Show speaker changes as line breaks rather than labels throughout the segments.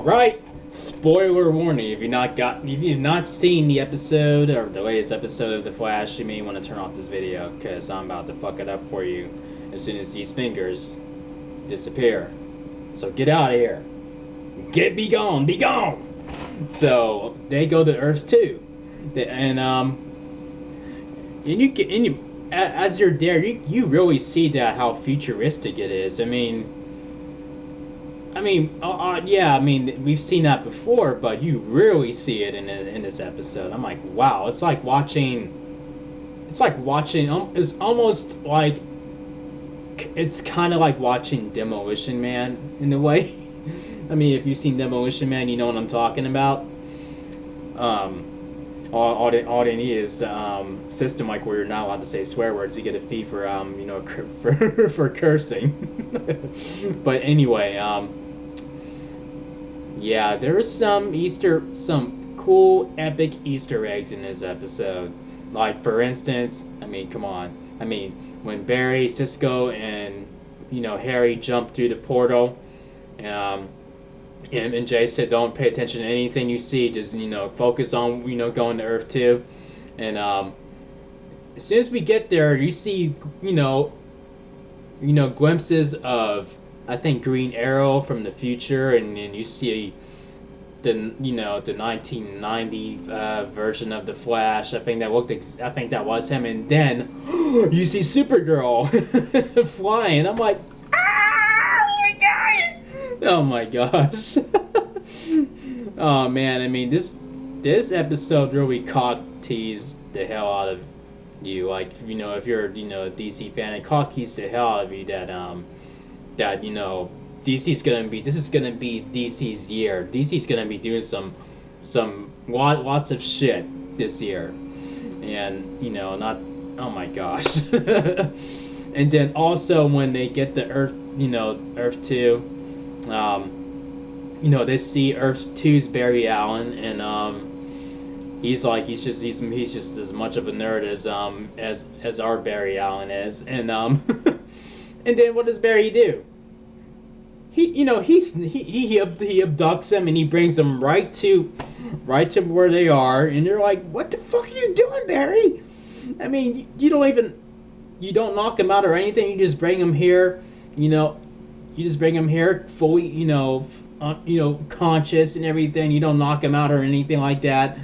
Right. Spoiler warning: if you've not seen the episode or the latest episode of The Flash, you may want to turn off this video because I'm about to fuck it up for you as soon as these fingers disappear. So get out of here. Be gone, be gone. So they go to Earth too, as you're there, you really see that how futuristic it is. Yeah, I mean, we've seen that before, but you really see it in this episode. I'm like, wow, it's almost like, it's kind of like watching Demolition Man in a way. I mean, if you've seen Demolition Man, you know what I'm talking about. All they need is the system like where you're not allowed to say swear words. You get a fee for for cursing. But anyway, yeah, there was some cool epic Easter eggs in this episode. Like for instance, I mean, come on, I mean when Barry, Cisco, and Harry jumped through the portal. Um, and Jay said, "Don't pay attention to anything you see. Just focus on going to Earth too." And as soon as we get there, you see glimpses of, I think, Green Arrow from the future, and you see the 1990 version of the Flash. I think that was him, and then you see Supergirl flying. I'm like, oh my gosh. Oh man, I mean this episode really cock teased the hell out of you. Like, if you're a DC fan, it cock teased the hell out of you that this is gonna be DC's year. DC's gonna be doing lots of shit this year. And not, oh my gosh. And then also when they get to Earth 2, they see Earth 2's Barry Allen, and he's just as much of a nerd as our Barry Allen is, and and then what does Barry do? He abducts them and he brings them right to where they are, and they're like, "What the fuck are you doing, Barry?" I mean, you don't knock them out or anything. You just bring them here, fully, conscious and everything. You don't knock them out or anything like that.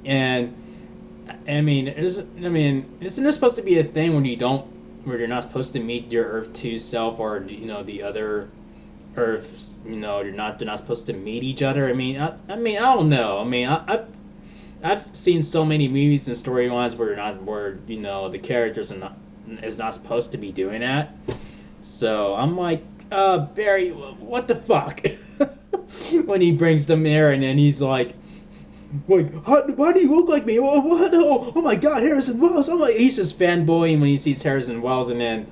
And isn't there supposed to be a thing where you're not supposed to meet your Earth 2 self, or the other Earths? They're not supposed to meet each other. I don't know. I've seen so many movies and storylines where the characters is not supposed to be doing that. So I'm like, Barry, what the fuck? When he brings them there, and then he's like, why do you look like me? What? Oh my God, Harrison Wells! I'm like, he's just fanboying when he sees Harrison Wells, and then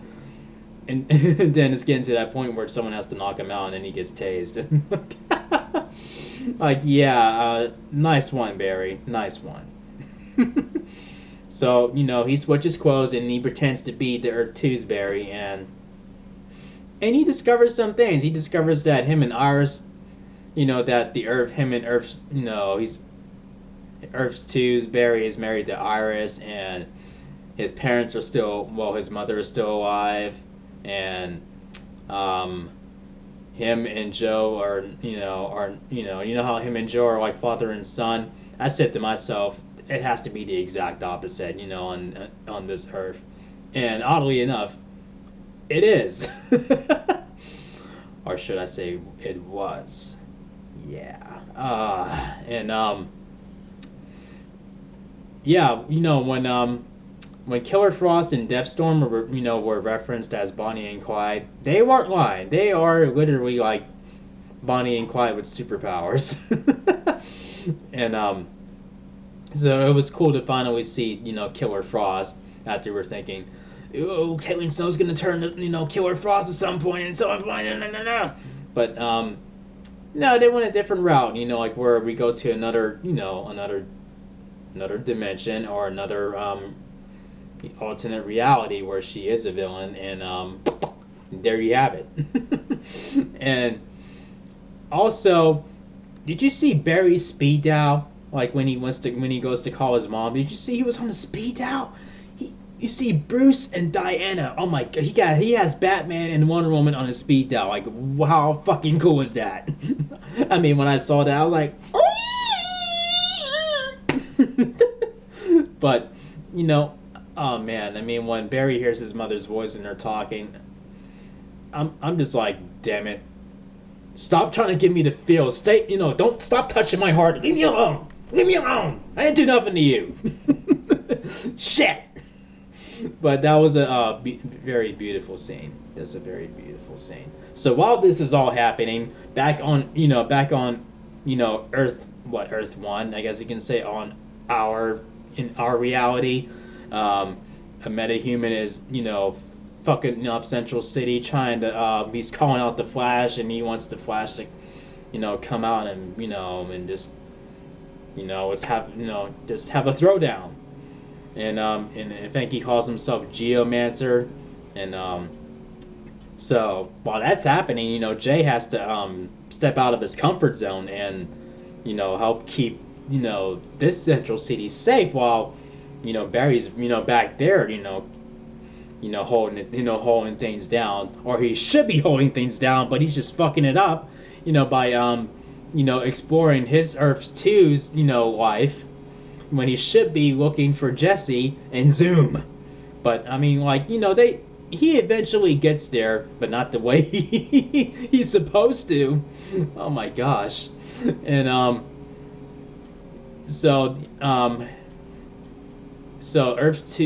then it's getting to that point where someone has to knock him out, and then he gets tased. Like, yeah, nice one, Barry, nice one. So he switches clothes and he pretends to be the Earth 2's Barry, and he discovers some things. He discovers that him and Iris, that he's Earth's 2's Barry is married to Iris, and his parents are his mother is still alive, and him and Joe are how him and Joe are like father and son. I said to myself, it has to be the exact opposite, on this Earth, and oddly enough, it is. Or should I say it was. Yeah. Yeah, when Killer Frost and Deathstorm were referenced as Bonnie and Clyde, they weren't lying. They are literally like Bonnie and Clyde with superpowers. And so it was cool to finally see Killer Frost, after we're thinking, "Oh, Caitlin Snow's gonna turn to Killer Frost at some point," and so I'm like, no. But no, they went a different route. Like where we go to another dimension, or another alternate reality where she is a villain, and there you have it. And also, Did you see Barry's speed dial? Like when he goes to call his mom. Did you see he was on a speed dial? You see Bruce and Diana. Oh my god, he has Batman and Wonder Woman on his speed dial. Like, how fucking cool is that? I mean, when I saw that, I was like, but oh man. I mean, when Barry hears his mother's voice and they're talking, I'm just like, damn it. Stop trying to give me the feel. Stay, don't stop touching my heart. Leave me alone. Leave me alone. I didn't do nothing to you. Shit. But that was a very beautiful scene. That's a very beautiful scene. So while this is all happening, back on Earth, Earth 1, I guess you can say, in our reality, a metahuman is, fucking up Central City, trying to he's calling out the Flash, and he wants the Flash to come out and and just let's have just have a throwdown. And I think he calls himself Geomancer. And so while that's happening, Jay has to step out of his comfort zone and help keep this Central City safe, while Barry's back there holding it, holding things down, or he should be holding things down, but he's just fucking it up by exploring his Earth 2's life, when he should be looking for Jesse and Zoom. But I mean, he eventually gets there, but not the way he's supposed to. Oh my gosh. And so Earth's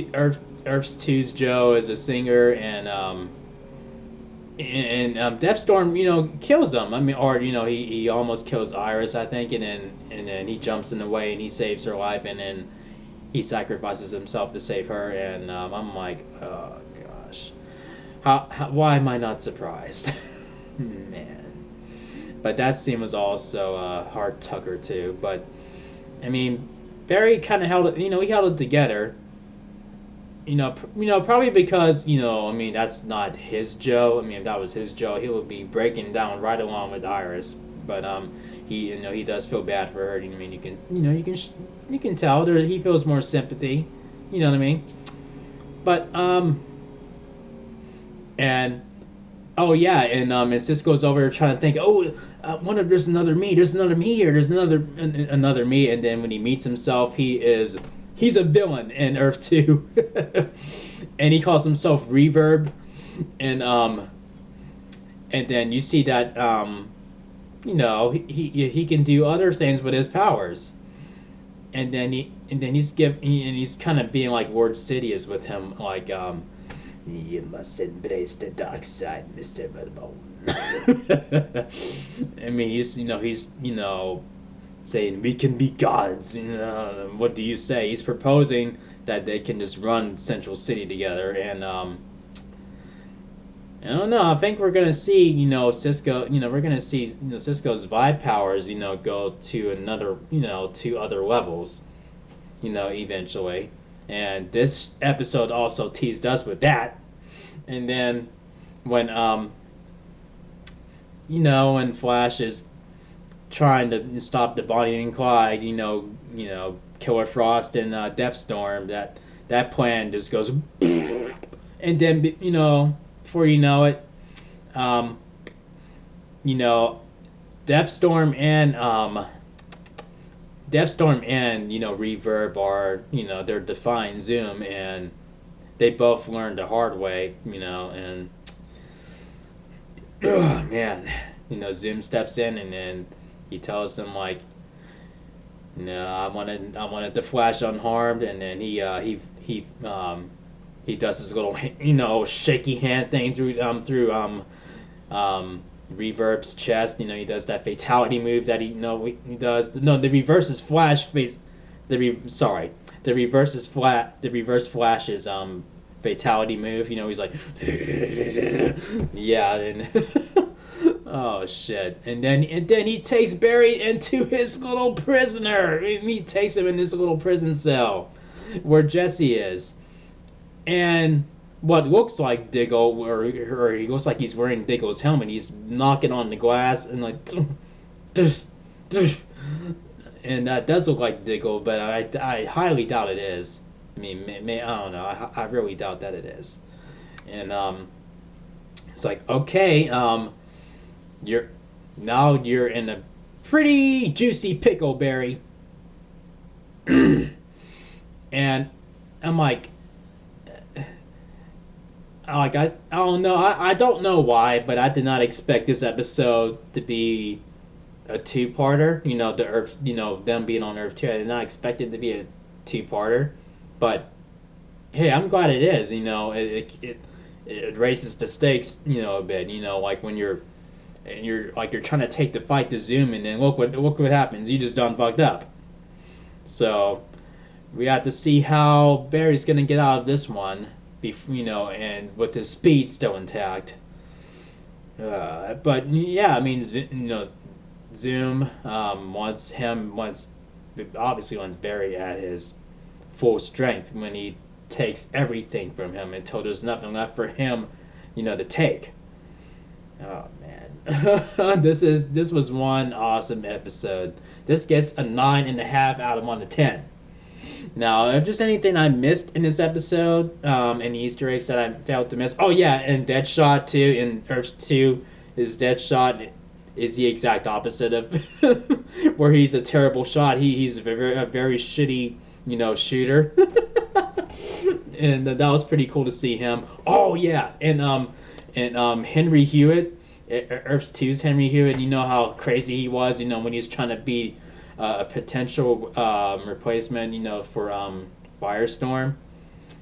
2's Joe is a singer, and Deathstorm kills him. I mean, or he almost kills Iris, I think, and then he jumps in the way and he saves her life, and then he sacrifices himself to save her. And I'm like, oh gosh, why am I not surprised? Man. But that scene was also heart tugger too. But I mean, Barry kind of held it. He held it together. Probably because, I mean, that's not his Joe. I mean, if that was his Joe, he would be breaking down right along with Iris. But he does feel bad for her. I mean, you can tell there he feels more sympathy. You know what I mean? But and oh yeah, and Cisco's over trying to think. There's another me. There's another me here. There's another me. And then when he meets himself, he's a villain in Earth 2. And he calls himself Reverb. And then you see that he can do other things with his powers. And then he's kind of being like Lord Sidious with him, like you must embrace the dark side, Mr. Vermont. I mean, he's saying we can be gods. What do you say? He's proposing that they can just run Central City together, and I don't know. I think we're gonna see, Cisco. We're gonna see, Cisco's vibe powers, go to to other levels, eventually. And this episode also teased us with that. And then when when Flash is trying to stop the Bonnie and Clyde, Killer Frost and Deathstorm, that plan just goes, and then before you know it, Deathstorm and Reverb are they're defying Zoom, and they both learned the hard way, and oh man, Zoom steps in, and then he tells them, like, no, I wanted the Flash unharmed, and then he does his little shaky hand thing through Reverb's chest. He does that fatality move that he does. No, the reverse Flash's Flash's fatality move. He's like, yeah, and oh shit, and then he takes Barry into his little prisoner. He takes him in this little prison cell where Jesse is, and what looks like Diggle, or he looks like he's wearing Diggle's helmet. He's knocking on the glass and like, And that does look like Diggle, but I highly doubt it is. I mean, I don't know. I really doubt that it is. And it's like, okay, you're you're in a pretty juicy pickle, Barry. And I'm like, I don't know. I don't know why, but I did not expect this episode to be a two-parter. You know, the Earth. You know, them being on Earth 2. I did not expect it to be a two-parter, but hey, I'm glad it is. You know, it raises the stakes. You know, a bit. You know, like when you're trying to take the fight to Zoom, and then look what happens. You just done fucked up. So we have to see how Barry's gonna get out of this one. You know, and with his speed still intact. But yeah, I mean, you know, Zoom obviously wants Barry at his full strength when he takes everything from him until there's nothing left for him, you know, to take. Oh man, this was one awesome episode. This gets a 9.5 out of 1 to 10. Now, if there's anything I missed in this episode, any Easter eggs that I failed to miss, oh yeah, and Deadshot too in Earth 2, his Deadshot is the exact opposite of where he's a terrible shot. He's a very shitty, you know, shooter. And that was pretty cool to see him. Oh yeah, and Henry Hewitt, Earth 2's Henry Hewitt. You know how crazy he was. You know when he's trying to be a potential replacement. You know for Firestorm,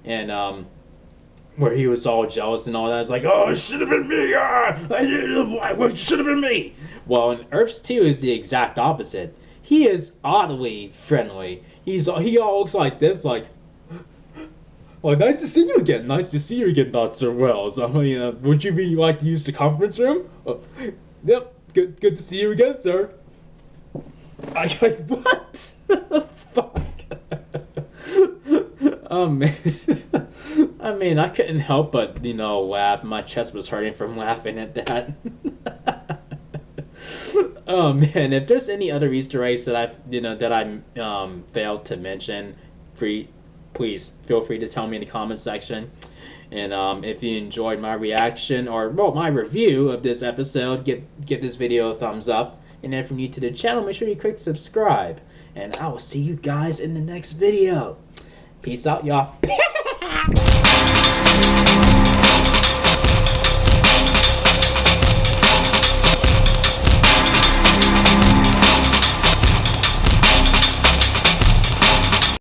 and where he was all jealous and all that. It's like, oh, it should have been me. It should have been me. Well, in Earth 2 is the exact opposite. He is oddly friendly. He all looks like this, like. Well, nice to see you again. Nice to see you again, Dr. Wells. I mean, would you be like to use the conference room? Yep, good to see you again, sir. What? Fuck. Oh man. I mean, I couldn't help but you know laugh. My chest was hurting from laughing at that. Oh man, if there's any other Easter eggs that I failed to mention, please feel free to tell me in the comment section. And if you enjoyed my reaction or my review of this episode, give this video a thumbs up. And if you're new to the channel, make sure you click subscribe. And I will see you guys in the next video. Peace out, y'all.